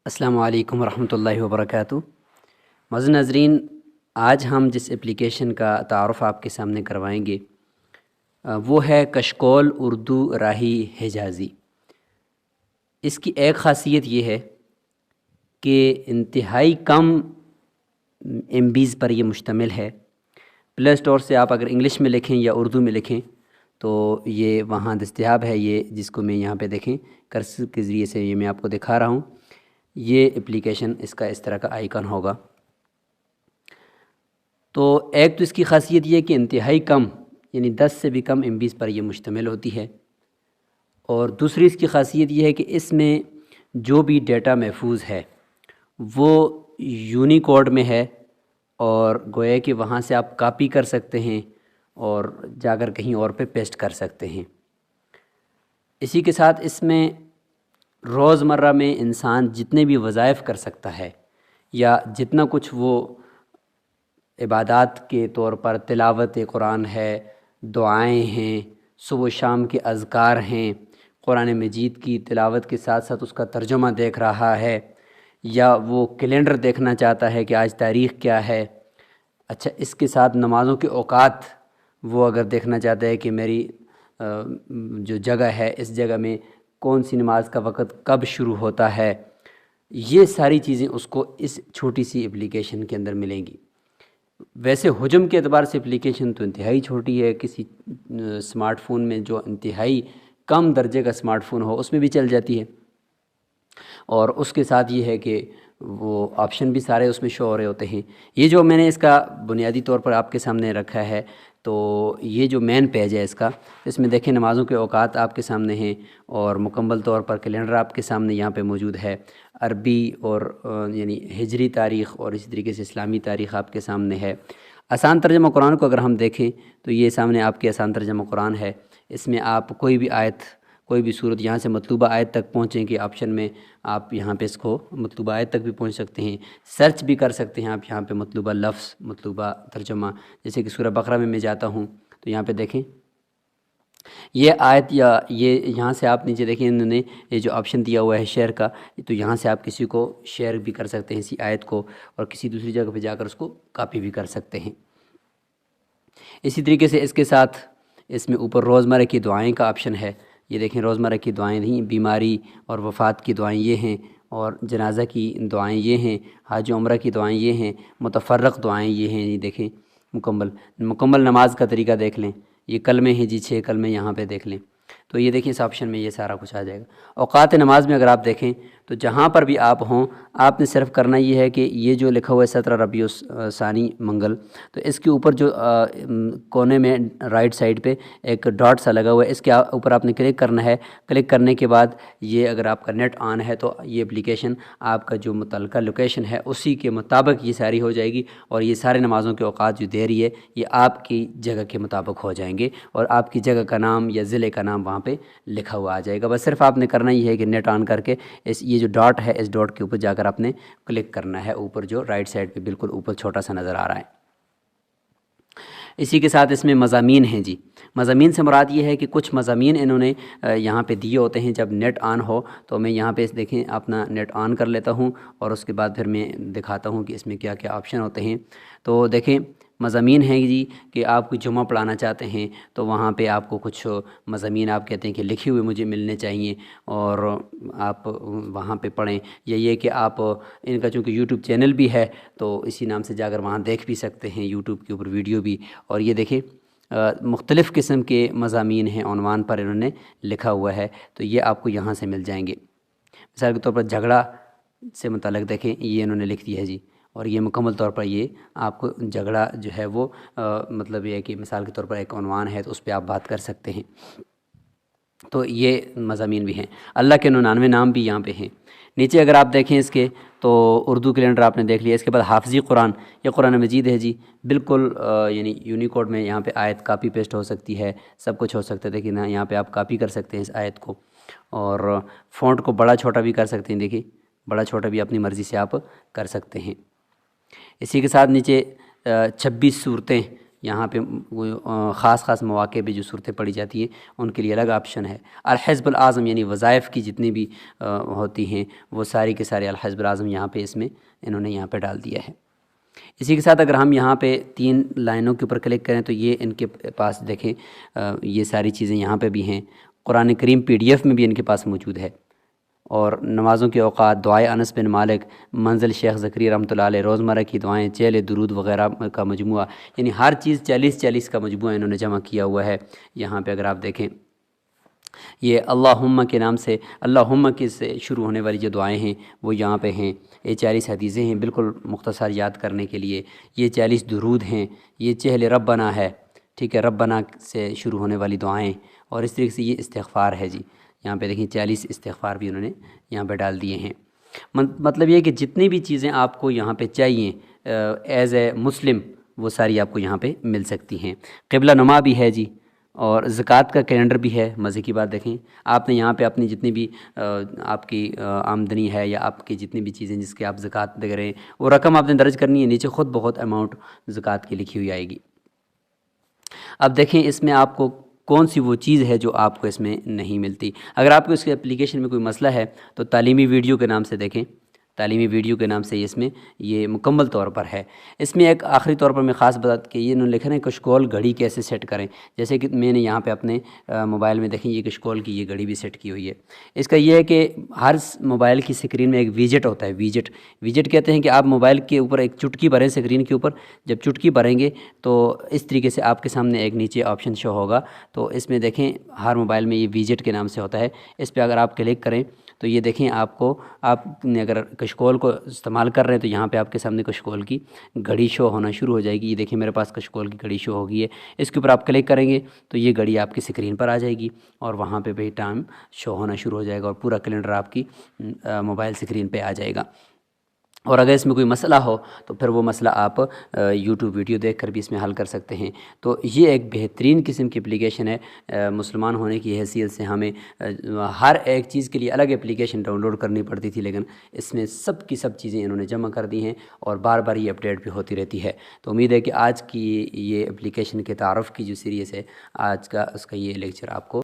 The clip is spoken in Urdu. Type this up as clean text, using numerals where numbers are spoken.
السلام علیکم ورحمۃ اللہ وبرکاتہ۔ معزز ناظرین، آج ہم جس اپلیکیشن کا تعارف آپ کے سامنے کروائیں گے وہ ہے کشکول اردو راہی حجازی۔ اس کی ایک خاصیت یہ ہے کہ انتہائی کم ایم بیز پر یہ مشتمل ہے۔ پلے اسٹور سے آپ اگر انگلش میں لکھیں یا اردو میں لکھیں تو یہ وہاں دستیاب ہے، یہ جس کو میں یہاں پہ دیکھیں کرسر کے ذریعے سے یہ میں آپ کو دکھا رہا ہوں۔ یہ اپلیکیشن اس کا اس طرح کا آئیکن ہوگا۔ تو ایک تو اس کی خاصیت یہ کہ انتہائی کم یعنی 10 سے بھی کم ایم بیز پر یہ مشتمل ہوتی ہے، اور دوسری اس کی خاصیت یہ ہے کہ اس میں جو بھی ڈیٹا محفوظ ہے وہ یونیکوڈ میں ہے، اور گویا کہ وہاں سے آپ کاپی کر سکتے ہیں اور جا کر کہیں اور پہ پیسٹ کر سکتے ہیں۔ اسی کے ساتھ اس میں روزمرہ میں انسان جتنے بھی وظائف کر سکتا ہے یا جتنا کچھ وہ عبادات کے طور پر تلاوت قرآن ہے، دعائیں ہیں، صبح و شام کے اذکار ہیں، قرآن مجید کی تلاوت کے ساتھ ساتھ اس کا ترجمہ دیکھ رہا ہے، یا وہ کیلنڈر دیکھنا چاہتا ہے کہ آج تاریخ کیا ہے۔ اچھا، اس کے ساتھ نمازوں کے اوقات وہ اگر دیکھنا چاہتا ہے کہ میری جو جگہ ہے اس جگہ میں کون سی نماز کا وقت کب شروع ہوتا ہے، یہ ساری چیزیں اس کو اس چھوٹی سی اپلیکیشن کے اندر ملیں گی۔ ویسے حجم کے اعتبار سے اپلیکیشن تو انتہائی چھوٹی ہے، کسی اسمارٹ فون میں جو انتہائی کم درجے کا اسمارٹ فون ہو اس میں بھی چل جاتی ہے، اور اس کے ساتھ یہ ہے کہ وہ آپشن بھی سارے اس میں شو ہو رہے ہوتے ہیں۔ یہ جو میں نے اس کا بنیادی طور پر آپ کے سامنے رکھا ہے، تو یہ جو مین پیج ہے اس میں دیکھیں نمازوں کے اوقات آپ کے سامنے ہیں، اور مکمل طور پر کیلنڈر آپ کے سامنے یہاں پہ موجود ہے، عربی اور یعنی ہجری تاریخ اور اسی طریقے سے اسلامی تاریخ آپ کے سامنے ہے۔ آسان ترجمہ قرآن کو اگر ہم دیکھیں تو یہ سامنے آپ کے آسان ترجمہ قرآن ہے۔ اس میں آپ کوئی بھی آیت، کوئی بھی صورت یہاں سے مطلوبہ آیت تک پہنچیں کہ آپشن میں آپ یہاں پہ اس کو مطلوبہ آیت تک بھی پہنچ سکتے ہیں، سرچ بھی کر سکتے ہیں آپ یہاں پہ مطلوبہ لفظ، مطلوبہ ترجمہ۔ جیسے کہ سورہ بقرہ میں جاتا ہوں تو یہاں پہ دیکھیں یہ آیت، یا یہ یہاں سے آپ نیچے دیکھیں انہوں نے یہ جو آپشن دیا ہوا ہے شیئر کا، تو یہاں سے آپ کسی کو شیئر بھی کر سکتے ہیں اسی آیت کو، اور کسی دوسری جگہ پہ جا کر اس کو کاپی بھی کر سکتے ہیں۔ اسی طریقے سے اس کے ساتھ اس میں اوپر روزمرہ کی دعائیں کا آپشن ہے۔ یہ دیکھیں روزمرہ کی دعائیں نہیں، بیماری اور وفات کی دعائیں یہ ہیں، اور جنازہ کی دعائیں یہ ہیں، حج و عمرہ کی دعائیں یہ ہیں، متفرق دعائیں یہ ہیں۔ یہ دیکھیں مکمل نماز کا طریقہ دیکھ لیں، یہ کلمے ہیں جی، 6 کلمے یہاں پہ دیکھ لیں، تو یہ دیکھیں اس آپشن میں یہ سارا کچھ آ جائے گا۔ اوقات نماز میں اگر آپ دیکھیں تو جہاں پر بھی آپ ہوں، آپ نے صرف کرنا یہ ہے کہ یہ جو لکھا ہوا ہے 17 ربیع الثانی منگل، تو اس کے اوپر جو کونے میں رائٹ سائڈ پہ ایک ڈاٹ سا لگا ہوا ہے، اس کے اوپر آپ نے کلک کرنا ہے۔ کلک کرنے کے بعد یہ اگر آپ کا نیٹ آن ہے تو یہ اپلیکیشن آپ کا جو متعلقہ لوکیشن ہے اسی کے مطابق یہ ساری ہو جائے گی، اور یہ سارے نمازوں کے اوقات جو دے رہی ہے یہ آپ کی جگہ کے مطابق ہو جائیں گے، اور آپ کی جگہ کا نام یا ضلع کا نام وہاں پہ لکھا ہوا آ جائے گا۔ بس صرف آپ نے کرنا یہ ہے کہ نیٹ آن کر کے یہ جو ڈاٹ ہے اس ڈاٹ کے اوپر جا کر آپ نے کلک کرنا ہے، اوپر جو رائٹ سائڈ پہ بالکل اوپر چھوٹا سا نظر آ رہا ہے۔ اسی کے ساتھ اس میں مضامین ہیں جی۔ مضامین سے مراد یہ ہے کہ کچھ مضامین انہوں نے یہاں پہ دیے ہوتے ہیں جب نیٹ آن ہو، تو میں یہاں پہ دیکھیں اپنا نیٹ آن کر لیتا ہوں، اور اس کے بعد پھر میں دکھاتا ہوں کہ اس میں کیا کیا آپشن ہوتے ہیں۔ تو دیکھیں مضامین ہیں جی کہ آپ کو جمعہ پڑھانا چاہتے ہیں تو وہاں پہ آپ کو کچھ مضامین آپ کہتے ہیں کہ لکھے ہوئے مجھے ملنے چاہیے، اور آپ وہاں پہ پڑھیں، یا یہ کہ آپ ان کا چونکہ یوٹیوب چینل بھی ہے تو اسی نام سے جا کر وہاں دیکھ بھی سکتے ہیں، یوٹیوب کے اوپر ویڈیو بھی۔ اور یہ دیکھیں مختلف قسم کے مضامین ہیں، عنوان پر انہوں نے لکھا ہوا ہے، تو یہ آپ کو یہاں سے مل جائیں گے۔ مثال کے طور پر جھگڑا سے متعلق دیکھیں یہ انہوں نے لکھ دیا ہے جی، اور یہ مکمل طور پر یہ آپ کو جھگڑا جو ہے وہ مطلب یہ ہے کہ مثال کے طور پر ایک عنوان ہے تو اس پہ آپ بات کر سکتے ہیں۔ تو یہ مضامین بھی ہیں۔ اللہ کے 99 نام بھی یہاں پہ ہیں۔ نیچے اگر آپ دیکھیں اس کے تو اردو کیلنڈر آپ نے دیکھ لیا، اس کے بعد حافظی قرآن، یہ قرآن مجید ہے جی، بالکل یعنی یونیکوڈ میں یہاں پہ آیت کاپی پیسٹ ہو سکتی ہے، سب کچھ ہو سکتا ہے۔ دیکھیں نا یہاں پہ آپ کاپی کر سکتے ہیں اس آیت کو، اور فونٹ کو بڑا چھوٹا بھی کر سکتے ہیں، دیکھیں بڑا چھوٹا بھی اپنی مرضی سے آپ کر سکتے ہیں۔ اسی کے ساتھ نیچے 26 صورتیں یہاں پہ خاص مواقع پہ جو صورتیں پڑھی جاتی ہیں ان کے لیے الگ آپشن ہے۔ الحزب الاعظم یعنی وظائف کی جتنی بھی ہوتی ہیں وہ ساری کے سارے الحزب الاعظم یہاں پہ اس میں انہوں نے یہاں پہ ڈال دیا ہے۔ اسی کے ساتھ اگر ہم یہاں پہ 3 لائنوں کے اوپر کلک کریں تو یہ ان کے پاس دیکھیں یہ ساری چیزیں یہاں پہ بھی ہیں۔ قرآن کریم PDF میں بھی ان کے پاس موجود ہے، اور نمازوں کے اوقات، دعائے انس بن مالک، منزل شیخ زکریا رحمۃ اللہ علیہ، روزمرہ کی دعائیں، چہل درود وغیرہ کا مجموعہ، یعنی ہر چیز 40 کا مجموعہ انہوں نے جمع کیا ہوا ہے۔ یہاں پہ اگر آپ دیکھیں یہ اللہم کے نام سے، اللہم کے سے شروع ہونے والی جو دعائیں ہیں وہ یہاں پہ ہیں۔ یہ 40 حدیثیں ہیں بالکل مختصر یاد کرنے کے لیے۔ یہ 40 درود ہیں۔ یہ چہل ربنا ہے، ٹھیک ہے، ربنا سے شروع ہونے والی دعائیں، اور اس طریقے سے یہ استغفار ہے جی۔ یہاں پہ دیکھیں 40 استغفار بھی انہوں نے یہاں پہ ڈال دیے ہیں۔ مطلب یہ کہ جتنی بھی چیزیں آپ کو یہاں پہ چاہیے ایز اے مسلم وہ ساری آپ کو یہاں پہ مل سکتی ہیں۔ قبلہ نما بھی ہے جی، اور زکوٰۃ کا کیلنڈر بھی ہے۔ مزے کی بات دیکھیں، آپ نے یہاں پہ اپنی جتنی بھی آپ کی آمدنی ہے یا آپ کی جتنی بھی چیزیں جس کے آپ زکوٰۃ دے رہے ہیں وہ رقم آپ نے درج کرنی ہے، نیچے خود بہت اماؤنٹ زکوٰۃ کی لکھی ہوئی آئے گی۔ اب دیکھیں اس میں آپ کو کون سی وہ چیز ہے جو آپ کو اس میں نہیں ملتی۔ اگر آپ کو اس کے اپلیکیشن میں کوئی مسئلہ ہے تو تعلیمی ویڈیو کے نام سے دیکھیں، تعلیمی ویڈیو کے نام سے اس میں یہ مکمل طور پر ہے۔ اس میں ایک آخری طور پر میں خاص بات کہ یہ انہوں نے لکھا ہے کشکول گھڑی کیسے سیٹ کریں، جیسے کہ میں نے یہاں پہ اپنے موبائل میں دیکھیں یہ کشکول کی یہ گھڑی بھی سیٹ کی ہوئی ہے۔ اس کا یہ ہے کہ ہر موبائل کی سکرین میں ایک ویجٹ ہوتا ہے، ویجٹ کہتے ہیں کہ آپ موبائل کے اوپر ایک چٹکی بھریں سکرین کے اوپر، جب چٹکی بھریں گے تو اس طریقے سے آپ کے سامنے ایک نیچے آپشن شو ہوگا۔ تو اس میں دیکھیں ہر موبائل میں یہ ویجٹ کے نام سے ہوتا ہے، اس پہ اگر آپ کلک کریں تو یہ دیکھیں آپ نے اگر کشکول کو استعمال کر رہے ہیں تو یہاں پہ آپ کے سامنے کشکول کی گھڑی شو ہونا شروع ہو جائے گی۔ یہ دیکھیں میرے پاس کشکول کی گھڑی شو ہو گئی ہے، اس کے اوپر آپ کلک کریں گے تو یہ گھڑی آپ کی سکرین پر آ جائے گی، اور وہاں پہ بھی ٹائم شو ہونا شروع ہو جائے گا، اور پورا کیلنڈر آپ کی موبائل سکرین پہ آ جائے گا۔ اور اگر اس میں کوئی مسئلہ ہو تو پھر وہ مسئلہ آپ یوٹیوب ویڈیو دیکھ کر بھی اس میں حل کر سکتے ہیں۔ تو یہ ایک بہترین قسم کی اپلیکیشن ہے۔ مسلمان ہونے کی حیثیت سے ہمیں ہر ایک چیز کے لیے الگ اپلیکیشن ڈاؤن لوڈ کرنی پڑتی تھی، لیکن اس میں سب کی سب چیزیں انہوں نے جمع کر دی ہیں، اور بار بار یہ اپڈیٹ بھی ہوتی رہتی ہے۔ تو امید ہے کہ آج کی یہ اپلیکیشن کے تعارف کی جو سیریز ہے آج کا اس کا یہ لیکچر آپ کو